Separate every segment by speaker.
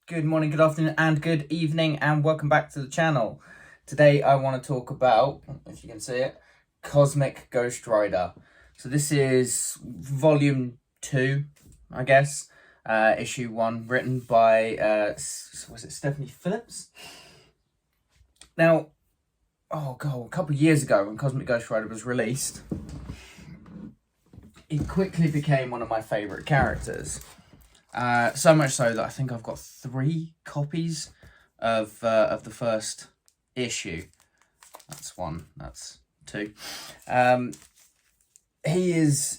Speaker 1: Good morning, good afternoon, and good evening, and welcome back to the channel. Today I want to talk about, if you can see it, Cosmic Ghost Rider. So this is volume 2, I guess, issue 1, written by, was it Stephanie Phillips? Now, a couple of years ago when Cosmic Ghost Rider was released, it quickly became one of my favourite characters. So much so that I think I've got 3 copies of the first issue. That's 1. That's 2. He's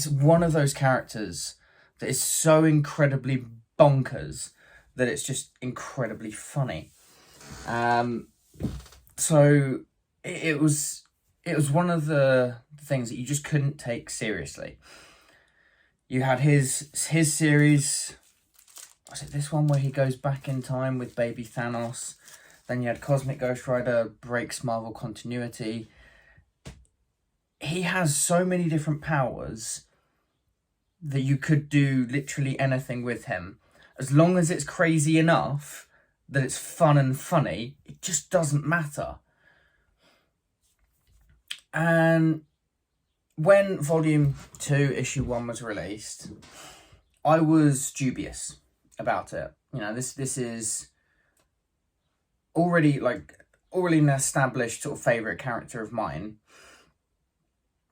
Speaker 1: one of those characters that is so incredibly bonkers that it's just incredibly funny. So it was one of the things that you just couldn't take seriously. You had his series, was it this one where he goes back in time with baby Thanos? Then you had Cosmic Ghost Rider breaks Marvel continuity. He has so many different powers that you could do literally anything with him. As long as it's crazy enough that it's fun and funny, it just doesn't matter. And when volume 2, issue 1 was released, I was dubious about it. You know, this is already an established sort of favourite character of mine.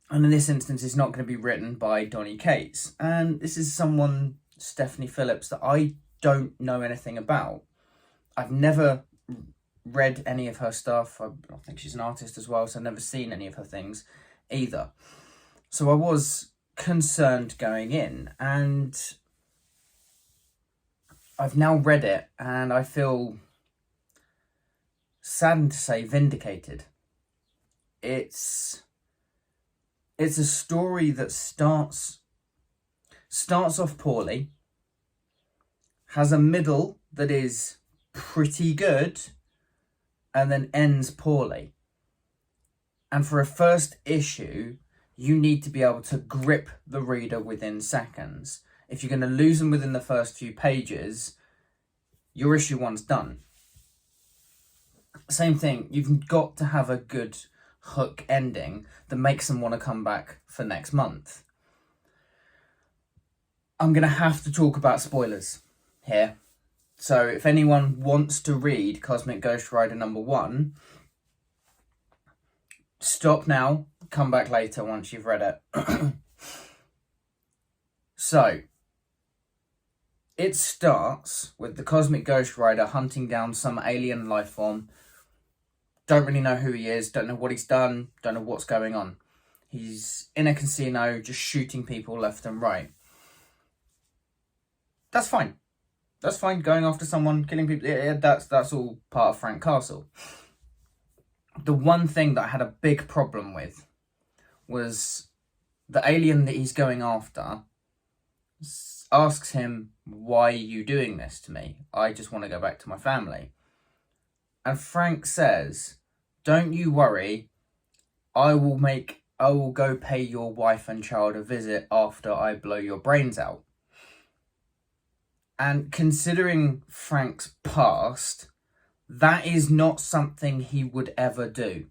Speaker 1: And in this instance, it's not going to be written by Donny Cates. And this is someone, Stephanie Phillips, that I don't know anything about. I've never read any of her stuff. I think she's an artist as well, so I've never seen any of her things either. So I was concerned going in, and I've now read it, and I feel saddened to say vindicated. It's a story that starts off poorly, has a middle that is pretty good, and then ends poorly. And for a first issue, you need to be able to grip the reader within seconds. If you're going to lose them within the first few pages, your issue 1's done. Same thing, you've got to have a good hook ending that makes them want to come back for next month. I'm going to have to talk about spoilers here. So if anyone wants to read Cosmic Ghost Rider number 1, stop now, come back later once you've read it. So, it starts with the Cosmic Ghost Rider hunting down some alien life form. Don't really know who he is, don't know what he's done, don't know what's going on. He's in a casino just shooting people left and right. That's fine. That's fine, going after someone, killing people, that's all part of Frank Castle. The one thing that I had a big problem with was the alien that he's going after asks him, "Why are you doing this to me? I just want to go back to my family." And Frank says, "Don't you worry, I will go pay your wife and child a visit after I blow your brains out." And considering Frank's past, that is not something he would ever do.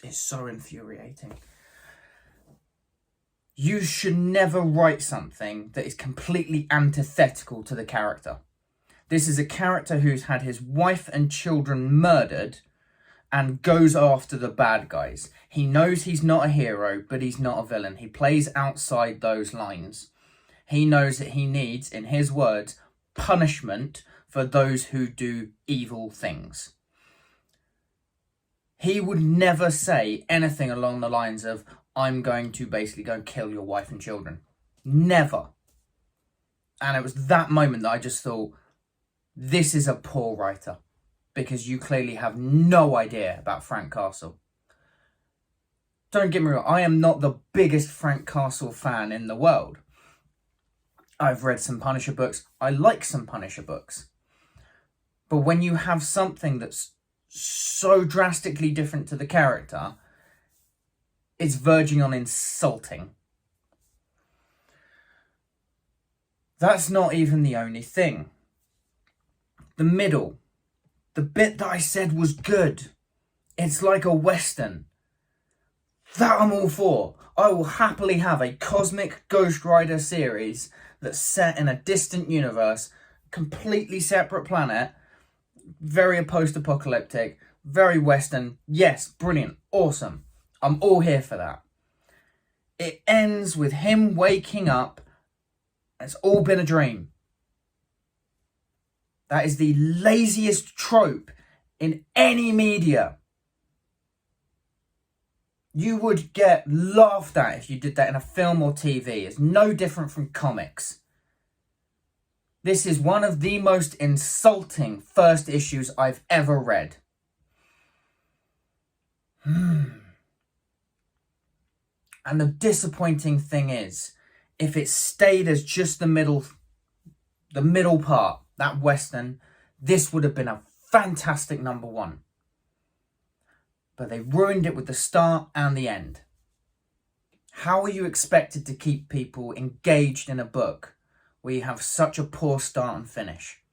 Speaker 1: It's so infuriating. You should never write something that is completely antithetical to the character. This is a character who's had his wife and children murdered and goes after the bad guys. He knows he's not a hero, but he's not a villain. He plays outside those lines. He knows that he needs, in his words, punishment for those who do evil things. He would never say anything along the lines of, "I'm going to basically go kill your wife and children." Never. And it was that moment that I just thought, this is a poor writer, because you clearly have no idea about Frank Castle. Don't get me wrong, I am not the biggest Frank Castle fan in the world. I've read some Punisher books. I like some Punisher books. But when you have something that's so drastically different to the character, It's verging on insulting. That's not even the only thing. The middle, the bit that I said was good. It's like a Western. That I'm all for. I will happily have a cosmic Ghost Rider series that's set in a distant universe, completely separate planet, very post-apocalyptic, very Western. Yes, brilliant, awesome. I'm all here for that. It ends with him waking up. It's all been a dream. That is the laziest trope in any media. You would get laughed at if you did that in a film or TV. It's no different from comics. This is one of the most insulting first issues I've ever read. And the disappointing thing is, if it stayed as just the middle part, that Western, this would have been a fantastic number one. But they ruined it with the start and the end. How are you expected to keep people engaged in a book where you have such a poor start and finish?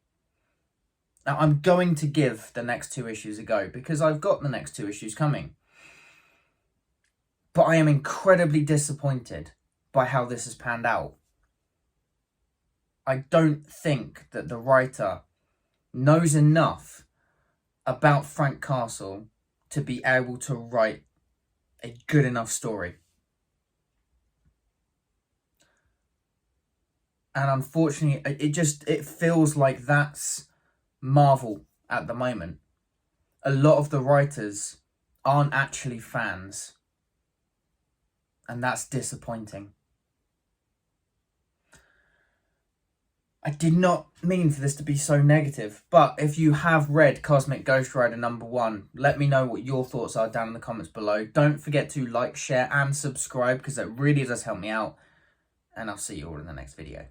Speaker 1: Now, I'm going to give the next 2 issues a go because I've got the next 2 issues coming. But I am incredibly disappointed by how this has panned out. I don't think that the writer knows enough about Frank Castle to be able to write a good enough story. And unfortunately, it feels like that's Marvel at the moment. A lot of the writers aren't actually fans. And that's disappointing. I did not mean for this to be so negative, but if you have read Cosmic Ghost Rider #1, let me know what your thoughts are down in the comments below. Don't forget to like, share and subscribe because that really does help me out. And I'll see you all in the next video.